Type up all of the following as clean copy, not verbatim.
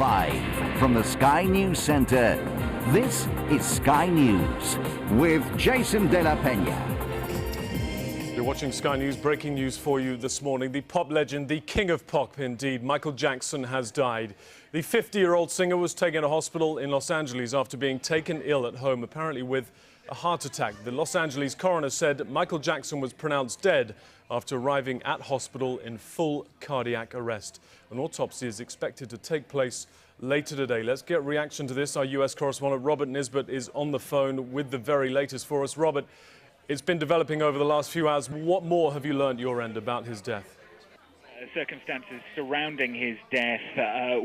Live from the Sky News Centre, this is Sky News with Jason De La Peña. You're watching Sky News. Breaking news for you this morning. The pop legend, the king of pop indeed, Michael Jackson has died. The 50-year-old singer was taken to hospital in Los Angeles after being taken ill at home, apparently with a heart attack. The Los Angeles coroner said Michael Jackson was pronounced dead after arriving at hospital in full cardiac arrest. An autopsy is expected to take place later today. Let's get reaction to this. Our US correspondent Robert Nisbet is on the phone with the very latest for us. Robert, it's been developing over the last few hours. What more have you learned your end about his death? Circumstances surrounding his death.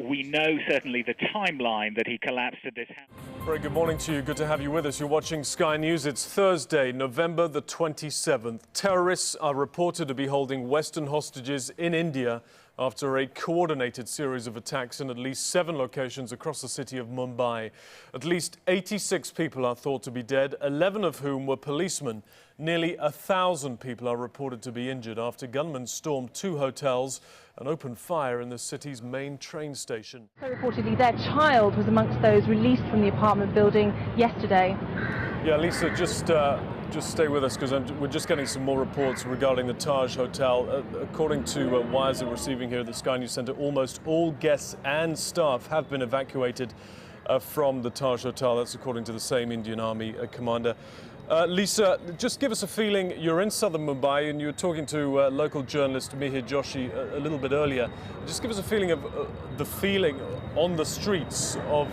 We know certainly the timeline that he collapsed at this house. Very good morning to you. Good to have you with us. You're watching Sky News. It's Thursday, November the 27th. Terrorists are reported to be holding Western hostages in India after a coordinated series of attacks in at least 7 locations across the city of Mumbai. At least 86 people are thought to be dead, 11 of whom were policemen. Nearly 1,000 people are reported to be injured after gunmen stormed 2 hotels and opened fire in the city's main train station. So reportedly their child was amongst those released from the apartment building yesterday. Yeah, Lisa, just stay with us because we're just getting some more reports regarding the Taj Hotel. According to wires that we're receiving here at the Sky News Centre, almost all guests and staff have been evacuated from the Taj Hotel. That's according to the same Indian Army commander. Lisa, just give us a feeling. You're in southern Mumbai and you were talking to local journalist Mihir Joshi a little bit earlier. Just give us a feeling of the feeling on the streets of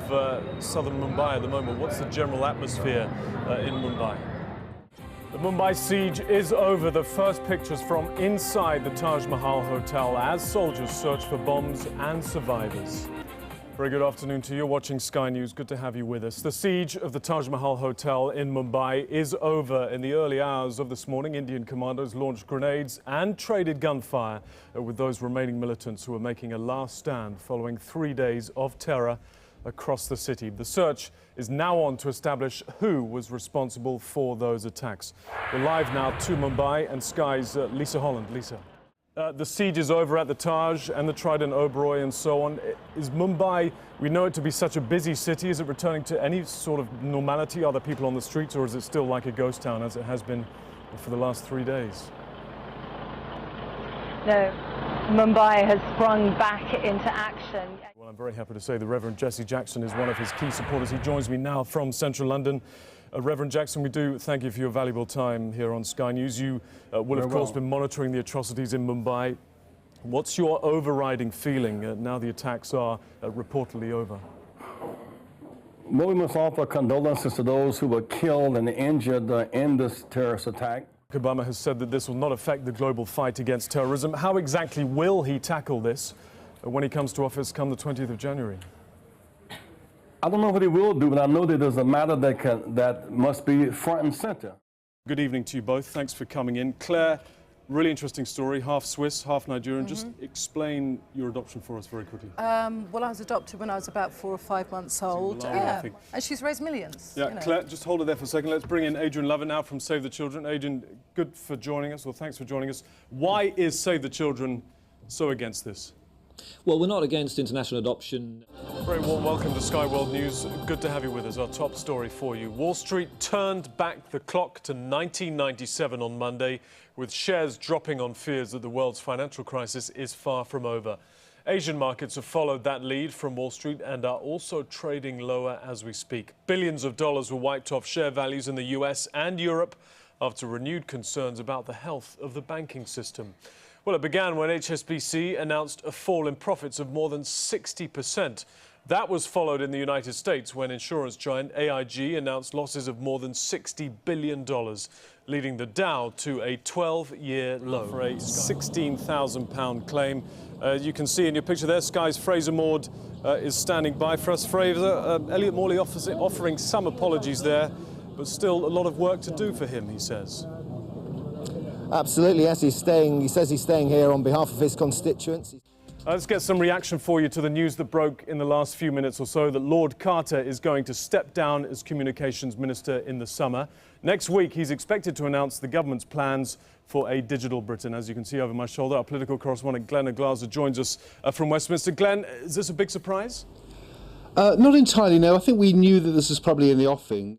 southern Mumbai at the moment. What's the general atmosphere in Mumbai? The Mumbai siege is over. The first pictures from inside the Taj Mahal Hotel as soldiers search for bombs and survivors. Very good afternoon to you. You're watching Sky News. Good to have you with us. The siege of the Taj Mahal Hotel in Mumbai is over. In the early hours of this morning, Indian commandos launched grenades and traded gunfire with those remaining militants who were making a last stand following 3 days of terror across the city. The search is now on to establish who was responsible for those attacks. We're live now to Mumbai and Sky's Lisa Holland. Lisa. The siege is over at the Taj and the Trident Oberoi and so on. Is Mumbai, we know it to be such a busy city, is it returning to any sort of normality? Are there people on the streets or is it still like a ghost town as it has been for the last 3 days? No, Mumbai has sprung back into action. Well, I'm very happy to say the Reverend Jesse Jackson is one of his key supporters. He joins me now from central London. Reverend Jackson, we do thank you for your valuable time here on Sky News. You will, of course, been monitoring the atrocities in Mumbai. What's your overriding feeling now the attacks are reportedly over? Well, we must offer condolences to those who were killed and injured in this terrorist attack. Obama has said that this will not affect the global fight against terrorism. How exactly will he tackle this when he comes to office come the 20th of January? I don't know what he will do, but I know that there's a matter that must be front and center. Good evening to you both. Thanks for coming in. Claire, really interesting story, half Swiss, half Nigerian. Just explain your adoption for us very quickly. Well, I was adopted when I was about 4 or 5 months old. Yeah, and she's raised millions. Yeah, you know. Claire, just hold it there for a second. Let's bring in Adrian Lovett now from Save the Children. Adrian, good for joining us, or thanks for joining us. Why is Save the Children so against this? Well, we're not against international adoption. Very warm welcome to Sky World News. Good to have you with us. Our top story for you. Wall Street turned back the clock to 1997 on Monday, with shares dropping on fears that the world's financial crisis is far from over. Asian markets have followed that lead from Wall Street and are also trading lower as we speak. Billions of dollars were wiped off share values in the US and Europe after renewed concerns about the health of the banking system. Well, it began when HSBC announced a fall in profits of more than 60%. That was followed in the United States when insurance giant AIG announced losses of more than $60 billion, leading the Dow to a 12-year low for a £16,000 claim. You can see in your picture there, Sky's Fraser Maud is standing by for us. Fraser, Elliot Morley offering some apologies there, but still a lot of work to do for him, he says. Absolutely, yes, he's staying. He says he's staying here on behalf of his constituents. Let's get some reaction for you to the news that broke in the last few minutes or so that Lord Carter is going to step down as Communications Minister in the summer. Next week, he's expected to announce the government's plans for a digital Britain. As you can see over my shoulder, our political correspondent Glenn Aglaza joins us from Westminster. Glenn, is this a big surprise? Not entirely, no. I think we knew that this was probably in the offing.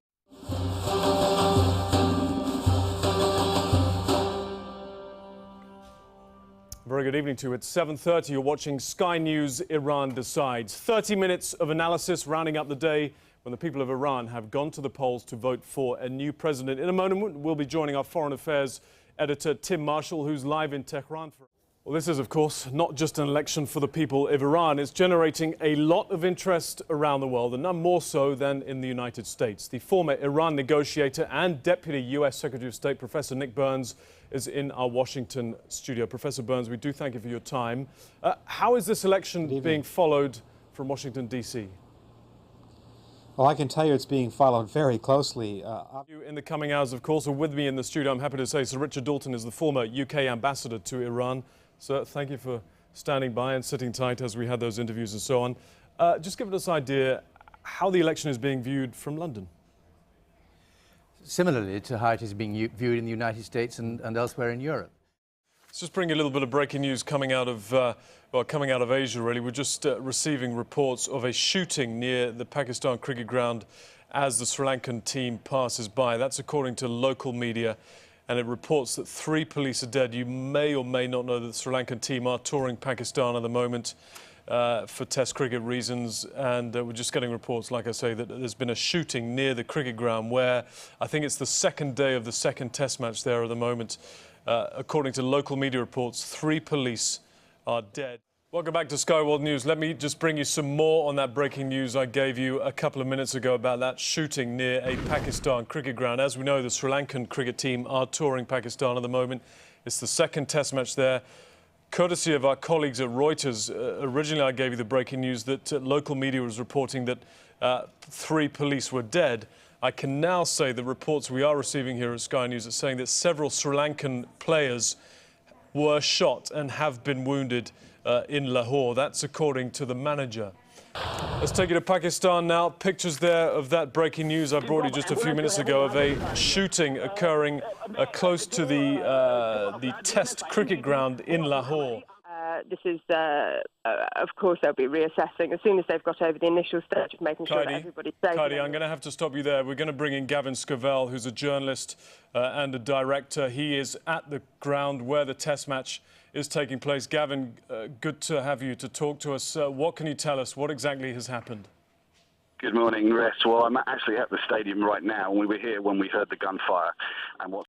Very good evening to you. It's 7:30. You're watching Sky News Iran Decides. 30 minutes of analysis rounding up the day when the people of Iran have gone to the polls to vote for a new president. In a moment, we'll be joining our foreign affairs editor, Tim Marshall, who's live in Tehran. Well, this is, of course, not just an election for the people of Iran. It's generating a lot of interest around the world, and none more so than in the United States. The former Iran negotiator and Deputy U.S. Secretary of State, Professor Nick Burns, is in our Washington studio. Professor Burns, we do thank you for your time. How is this election being followed from Washington, D.C.? Well, I can tell you it's being followed very closely. In the coming hours, of course, with me in the studio, I'm happy to say Sir Richard Dalton is the former UK ambassador to Iran. Sir, thank you for standing by and sitting tight as we had those interviews and so on. Just give us an idea how the election is being viewed from London. Similarly to how it is being viewed in the United States and elsewhere in Europe. Let's just bring you a little bit of breaking news coming out of Asia, really. We're just receiving reports of a shooting near the Pakistan cricket ground as the Sri Lankan team passes by. That's according to local media, and it reports that 3 police are dead. You may or may not know that the Sri Lankan team are touring Pakistan at the moment for Test cricket reasons, and we're just getting reports, like I say, that there's been a shooting near the cricket ground where I think it's the second day of the second Test match there at the moment. According to local media reports, 3 police are dead. Welcome back to Sky World News. Let me just bring you some more on that breaking news I gave you a couple of minutes ago about that shooting near a Pakistan cricket ground. As we know, the Sri Lankan cricket team are touring Pakistan at the moment. It's the second Test match there. Courtesy of our colleagues at Reuters, originally I gave you the breaking news that local media was reporting that 3 police were dead. I can now say the reports we are receiving here at Sky News are saying that several Sri Lankan players were shot and have been wounded in Lahore. That's according to the manager. Let's take you to Pakistan now. Pictures there of that breaking news I brought you just a few minutes ago of a shooting occurring close to the Test cricket ground in Lahore. This is, of course, they'll be reassessing as soon as they've got over the initial stage of making sure that everybody's safe. Kaidi, I'm going to have to stop you there. We're going to bring in Gavin Scovell, who's a journalist and a director. He is at the ground where the Test match is taking place. Gavin, good to have you to talk to us. What can you tell us? What exactly has happened? Good morning, Rest. Well, I'm actually at the stadium right now. We were here when we heard the gunfire, and what